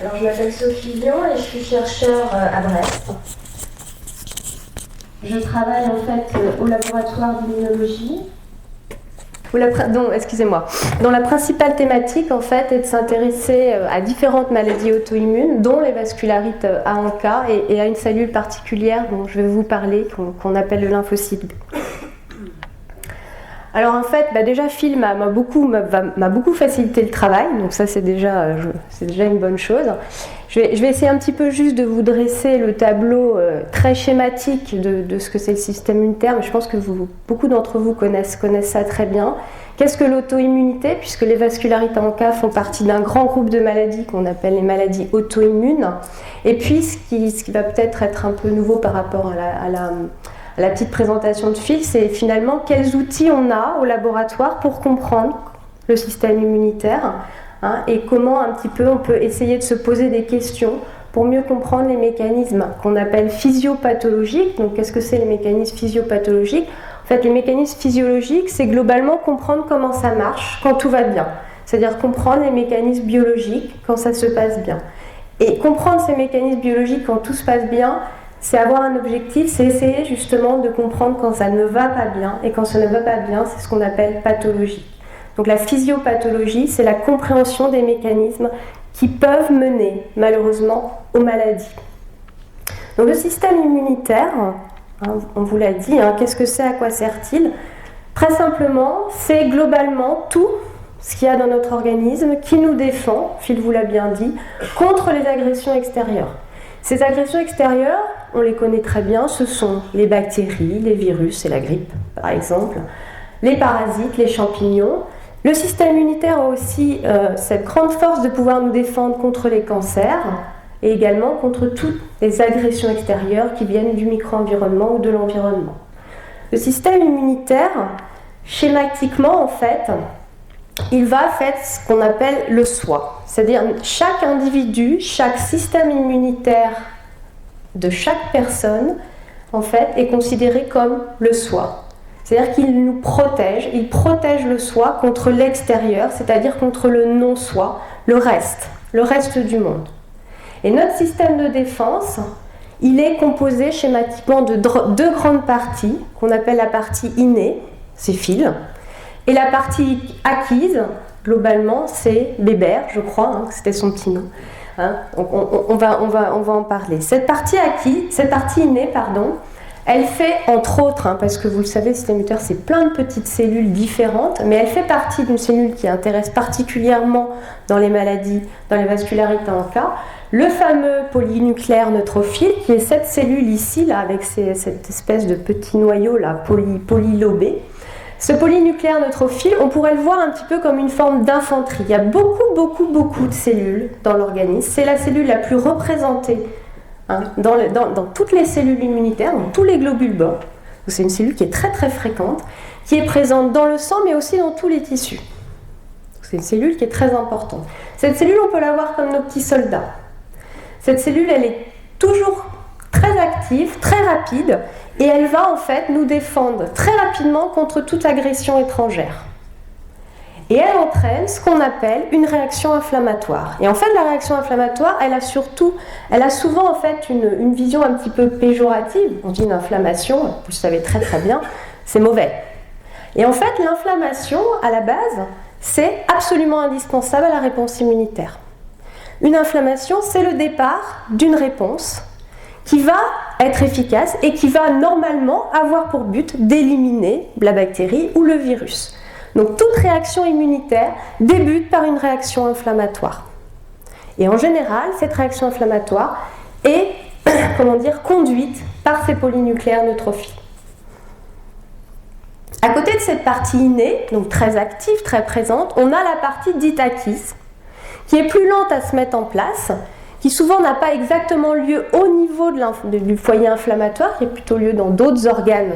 Alors, je m'appelle Sophie Lion et je suis chercheure à Brest. Je travaille en fait au laboratoire d'immunologie. Dont la principale thématique en fait est de s'intéresser à différentes maladies auto-immunes, dont les vascularites ANCA et à une cellule particulière dont je vais vous parler, qu'on appelle le lymphocyte B. Alors en fait, déjà Phil m'a beaucoup facilité le travail, donc ça c'est déjà une bonne chose. Je vais essayer un petit peu juste de vous dresser le tableau très schématique de ce que c'est le système immunitaire, mais je pense que beaucoup d'entre vous connaissent ça très bien. Qu'est-ce que l'auto-immunité? Puisque les vascularites ANCA font partie d'un grand groupe de maladies qu'on appelle les maladies auto-immunes. Et puis ce qui va peut-être être un peu nouveau par rapport à la petite présentation de Phil, c'est finalement quels outils on a au laboratoire pour comprendre le système immunitaire, et comment un petit peu on peut essayer de se poser des questions pour mieux comprendre les mécanismes qu'on appelle physiopathologiques. Donc qu'est-ce que c'est les mécanismes physiopathologiques? En fait, les mécanismes physiologiques, c'est globalement comprendre comment ça marche quand tout va bien. C'est-à-dire comprendre les mécanismes biologiques quand ça se passe bien. Et comprendre ces mécanismes biologiques quand tout se passe bien, c'est avoir un objectif, c'est essayer justement de comprendre quand ça ne va pas bien. Et quand ça ne va pas bien, c'est ce qu'on appelle pathologie. Donc la physiopathologie, c'est la compréhension des mécanismes qui peuvent mener malheureusement aux maladies. Donc le système immunitaire, on vous l'a dit, qu'est-ce que c'est, à quoi sert-il? Très simplement, c'est globalement tout ce qu'il y a dans notre organisme qui nous défend, Phil vous l'a bien dit, contre les agressions extérieures. Ces agressions extérieures, on les connaît très bien, ce sont les bactéries, les virus et la grippe par exemple, les parasites, les champignons. Le système immunitaire a aussi cette grande force de pouvoir nous défendre contre les cancers et également contre toutes les agressions extérieures qui viennent du micro-environnement ou de l'environnement. Le système immunitaire, schématiquement en fait, il va faire ce qu'on appelle le soi. C'est-à-dire chaque individu, chaque système immunitaire de chaque personne, en fait, est considéré comme le soi. C'est-à-dire qu'il nous protège, il protège le soi contre l'extérieur, c'est-à-dire contre le non-soi, le reste du monde. Et notre système de défense, il est composé schématiquement de deux grandes parties, qu'on appelle la partie innée, c'est Phil, et la partie acquise, globalement, c'est Bébert, je crois, c'était son petit nom. On va en parler. Cette partie innée, elle fait, entre autres, parce que vous le savez, le système immunitaire, c'est plein de petites cellules différentes, mais elle fait partie d'une cellule qui intéresse particulièrement dans les maladies, dans les vascularites ANCA, le fameux polynucléaire neutrophile, qui est cette cellule ici, là, avec cette espèce de petit noyau là, polylobé. Ce polynucléaire neutrophile, on pourrait le voir un petit peu comme une forme d'infanterie. Il y a beaucoup de cellules dans l'organisme. C'est la cellule la plus représentée dans toutes les cellules immunitaires, dans tous les globules blancs. C'est une cellule qui est très fréquente, qui est présente dans le sang, mais aussi dans tous les tissus. C'est une cellule qui est très importante. Cette cellule, on peut la voir comme nos petits soldats. Cette cellule, elle est toujours très active, très rapide, et elle va en fait nous défendre très rapidement contre toute agression étrangère. Et elle entraîne ce qu'on appelle une réaction inflammatoire. Et en fait, la réaction inflammatoire, elle a souvent en fait une vision un petit peu péjorative. On dit une inflammation, vous le savez très bien, c'est mauvais. Et en fait, l'inflammation, à la base, c'est absolument indispensable à la réponse immunitaire. Une inflammation, c'est le départ d'une réponse qui va être efficace et qui va normalement avoir pour but d'éliminer la bactérie ou le virus. Donc toute réaction immunitaire débute par une réaction inflammatoire. Et en général, cette réaction inflammatoire est conduite par ces polynucléaires neutrophiles. À côté de cette partie innée, donc très active, très présente, on a la partie dite acquise, qui est plus lente à se mettre en place, qui souvent n'a pas exactement lieu au niveau du foyer inflammatoire, qui est plutôt lieu dans d'autres organes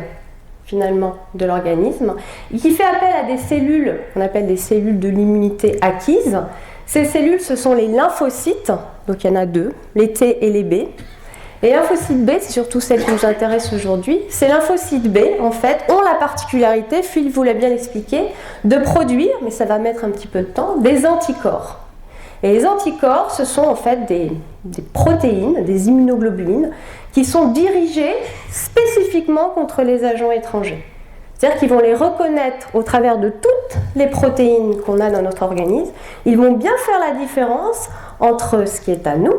finalement de l'organisme, et qui fait appel à des cellules qu'on appelle des cellules de l'immunité acquise. Ces cellules, ce sont les lymphocytes, donc il y en a deux, les T et les B. Les lymphocytes B, c'est surtout celles qui nous intéressent aujourd'hui. Ces lymphocytes B, en fait, ont la particularité, Phil vous l'a bien expliqué, de produire, mais ça va mettre un petit peu de temps, des anticorps. Et les anticorps, ce sont en fait des protéines, des immunoglobulines, qui sont dirigées spécifiquement contre les agents étrangers. C'est-à-dire qu'ils vont les reconnaître au travers de toutes les protéines qu'on a dans notre organisme. Ils vont bien faire la différence entre ce qui est à nous,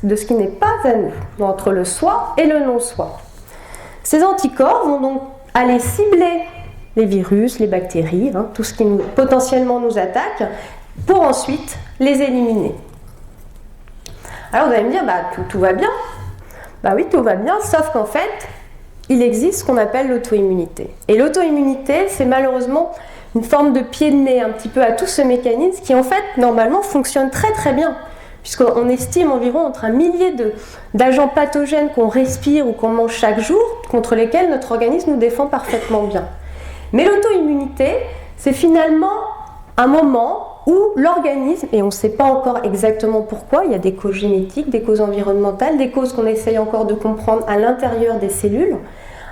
de ce qui n'est pas à nous, entre le soi et le non-soi. Ces anticorps vont donc aller cibler les virus, les bactéries, tout ce qui potentiellement nous attaque, pour ensuite les éliminer. Alors vous allez me dire, tout va bien. Oui, tout va bien, sauf qu'en fait, il existe ce qu'on appelle l'auto-immunité. Et l'auto-immunité, c'est malheureusement une forme de pied de nez un petit peu à tout ce mécanisme qui en fait, normalement, fonctionne très très bien. Puisqu'on estime environ entre 1 millier d'agents pathogènes qu'on respire ou qu'on mange chaque jour, contre lesquels notre organisme nous défend parfaitement bien. Mais l'auto-immunité, c'est finalement un moment où l'organisme, et on ne sait pas encore exactement pourquoi, il y a des causes génétiques, des causes environnementales, des causes qu'on essaye encore de comprendre à l'intérieur des cellules,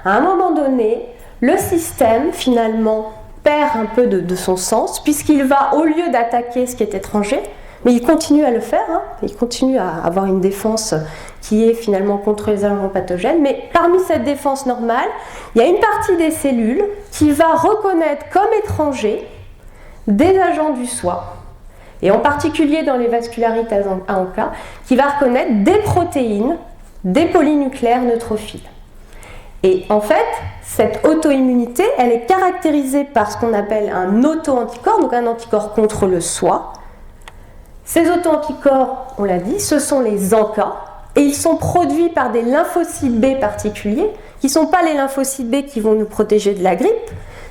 à un moment donné, le système finalement perd un peu de son sens, puisqu'il va, au lieu d'attaquer ce qui est étranger, mais il continue à le faire, il continue à avoir une défense qui est finalement contre les agents pathogènes, mais parmi cette défense normale, il y a une partie des cellules qui va reconnaître comme étrangers des agents du soi, et en particulier dans les vascularites à ANCA, qui va reconnaître des protéines, des polynucléaires neutrophiles. Et en fait, cette auto-immunité, elle est caractérisée par ce qu'on appelle un auto-anticorps, donc un anticorps contre le soi. Ces auto-anticorps, on l'a dit, ce sont les ANCA, et ils sont produits par des lymphocytes B particuliers, qui ne sont pas les lymphocytes B qui vont nous protéger de la grippe.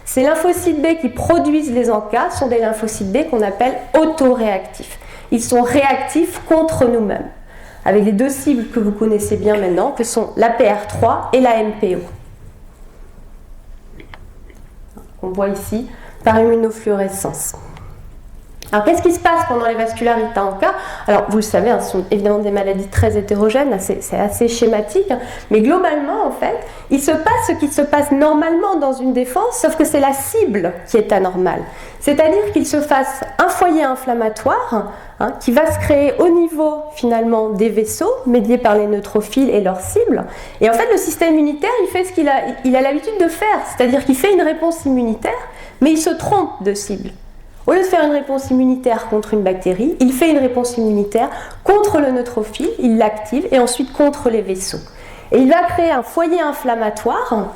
Ces lymphocytes B qui produisent les ANCA sont des lymphocytes B qu'on appelle autoréactifs. Ils sont réactifs contre nous-mêmes, avec les deux cibles que vous connaissez bien maintenant, que sont la PR3 et la MPO. On voit ici par immunofluorescence. Alors, qu'est-ce qui se passe pendant les vascularites à ANCA? Alors, vous le savez, ce sont évidemment des maladies très hétérogènes, c'est assez schématique, mais globalement, en fait, il se passe ce qui se passe normalement dans une défense, sauf que c'est la cible qui est anormale. C'est-à-dire qu'il se fasse un foyer inflammatoire qui va se créer au niveau, finalement, des vaisseaux, médiés par les neutrophiles et leurs cibles. Et en fait, le système immunitaire, il fait ce qu'il a l'habitude de faire, c'est-à-dire qu'il fait une réponse immunitaire, mais il se trompe de cible. Au lieu de faire une réponse immunitaire contre une bactérie, il fait une réponse immunitaire contre le neutrophile, il l'active, et ensuite contre les vaisseaux. Et il va créer un foyer inflammatoire,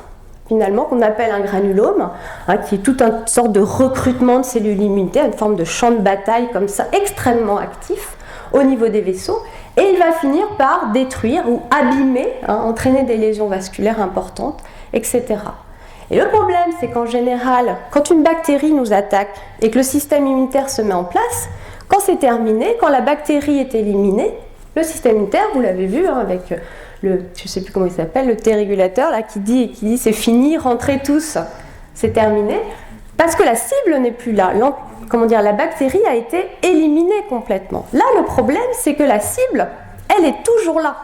finalement, qu'on appelle un granulome, qui est toute une sorte de recrutement de cellules immunitaires, une forme de champ de bataille comme ça, extrêmement actif au niveau des vaisseaux, et il va finir par détruire ou abîmer, entraîner des lésions vasculaires importantes, etc. Et le problème, c'est qu'en général, quand une bactérie nous attaque et que le système immunitaire se met en place, quand c'est terminé, quand la bactérie est éliminée, le système immunitaire, vous l'avez vu avec je ne sais plus comment il s'appelle, le T-régulateur, là, qui dit c'est fini, rentrez tous, c'est terminé, parce que la cible n'est plus là. La bactérie a été éliminée complètement. Là, le problème, c'est que la cible, elle est toujours là.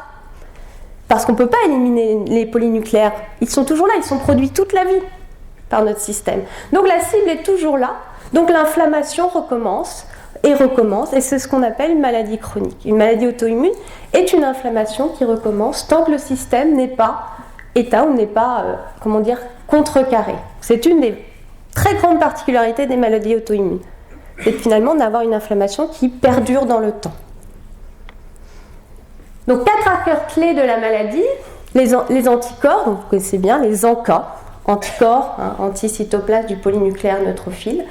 Parce qu'on ne peut pas éliminer les polynucléaires. Ils sont toujours là, ils sont produits toute la vie par notre système. Donc la cible est toujours là, donc l'inflammation recommence, et c'est ce qu'on appelle une maladie chronique. Une maladie auto-immune est une inflammation qui recommence tant que le système n'est pas éteint ou n'est pas, contrecarré. C'est une des très grandes particularités des maladies auto-immunes. C'est finalement d'avoir une inflammation qui perdure dans le temps. Donc, 4 marqueurs clés de la maladie, les anticorps, donc vous connaissez bien, les ANCA, anticorps, anticytoplasme du polynucléaire neutrophile,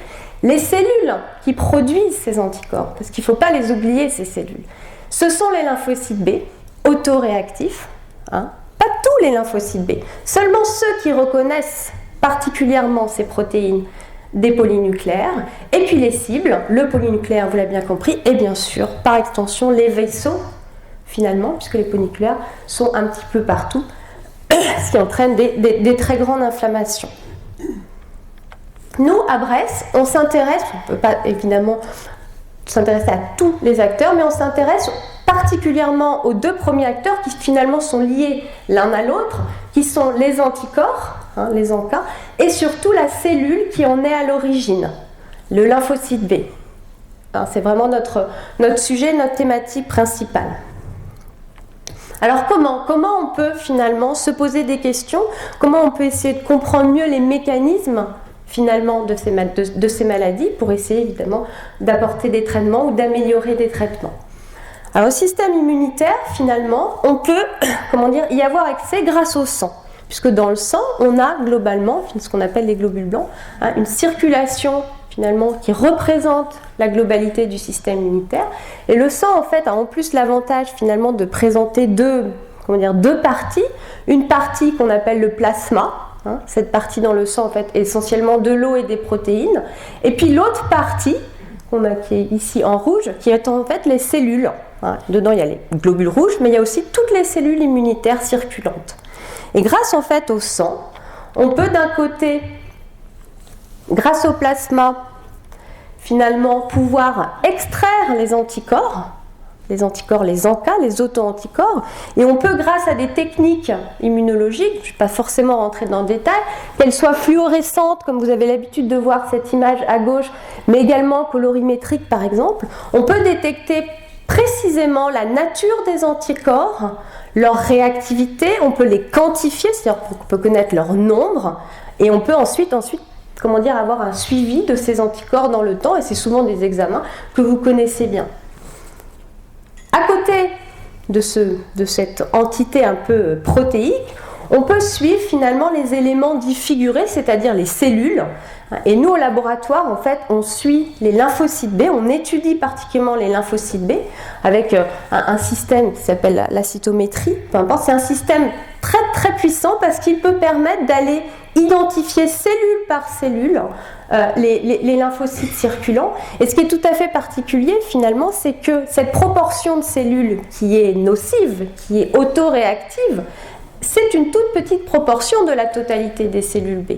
les cellules qui produisent ces anticorps, parce qu'il ne faut pas les oublier, ces cellules, ce sont les lymphocytes B, autoréactifs, pas tous les lymphocytes B, seulement ceux qui reconnaissent particulièrement ces protéines des polynucléaires, et puis les cibles, le polynucléaire, vous l'avez bien compris, et bien sûr, par extension, les vaisseaux, finalement, puisque les polynucléaires sont un petit peu partout, ce qui entraîne des très grandes inflammations. Nous, à Brest, on s'intéresse, on ne peut pas évidemment s'intéresser à tous les acteurs, mais on s'intéresse particulièrement aux 2 premiers acteurs qui finalement sont liés l'un à l'autre, qui sont les anticorps, les ANCA, et surtout la cellule qui en est à l'origine, le lymphocyte B. Hein, c'est vraiment notre sujet, notre thématique principale. Alors comment on peut finalement se poser des questions? Comment on peut essayer de comprendre mieux les mécanismes finalement de ces maladies pour essayer évidemment d'apporter des traitements ou d'améliorer des traitements? Alors, au système immunitaire, finalement, on peut y avoir accès grâce au sang. Puisque dans le sang, on a globalement, ce qu'on appelle les globules blancs, hein, une circulation finalement qui représente la globalité du système immunitaire. Et le sang, en fait, a en plus l'avantage finalement de présenter deux parties. Une partie qu'on appelle le plasma, hein, cette partie dans le sang, en fait, est essentiellement de l'eau et des protéines. Et puis l'autre partie, qui est ici en rouge, qui est en fait les cellules. Hein. Dedans, il y a les globules rouges, mais il y a aussi toutes les cellules immunitaires circulantes. Et grâce en fait au sang, on peut d'un côté, grâce au plasma, finalement pouvoir extraire les anticorps, les ANCA, les auto-anticorps, et on peut, grâce à des techniques immunologiques, je ne vais pas forcément rentrer dans le détail, qu'elles soient fluorescentes, comme vous avez l'habitude de voir cette image à gauche, mais également colorimétriques par exemple, on peut détecter précisément la nature des anticorps, leur réactivité, on peut les quantifier, c'est-à-dire qu'on peut connaître leur nombre, et on peut ensuite avoir un suivi de ces anticorps dans le temps, et c'est souvent des examens que vous connaissez bien. À côté de cette entité un peu protéique, on peut suivre finalement les éléments dits figurés, c'est-à-dire les cellules. Et nous, au laboratoire, en fait, on suit les lymphocytes B, on étudie particulièrement les lymphocytes B avec un système qui s'appelle la cytométrie. Peu importe, c'est un système très très puissant parce qu'il peut permettre d'aller identifier cellule par cellule les lymphocytes circulants. Et ce qui est tout à fait particulier finalement, c'est que cette proportion de cellules qui est nocive, qui est autoréactive, c'est une toute petite proportion de la totalité des cellules B.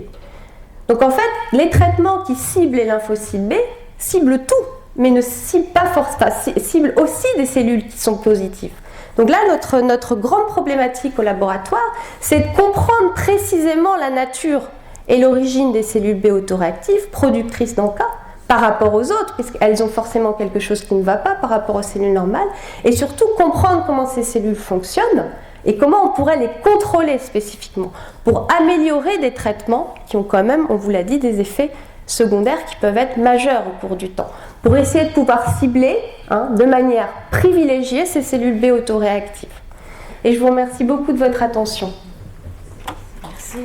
Donc en fait, les traitements qui ciblent les lymphocytes B ciblent tout, mais ne ciblent pas forcément, ciblent aussi des cellules qui sont positives. Donc là, notre grande problématique au laboratoire, c'est de comprendre précisément la nature et l'origine des cellules B autoréactives, productrices d'ANCA, par rapport aux autres, puisqu'elles ont forcément quelque chose qui ne va pas par rapport aux cellules normales, et surtout comprendre comment ces cellules fonctionnent, et comment on pourrait les contrôler spécifiquement pour améliorer des traitements qui ont quand même, on vous l'a dit, des effets secondaires qui peuvent être majeurs au cours du temps, pour essayer de pouvoir cibler de manière privilégiée ces cellules B autoréactives. Et je vous remercie beaucoup de votre attention. Merci.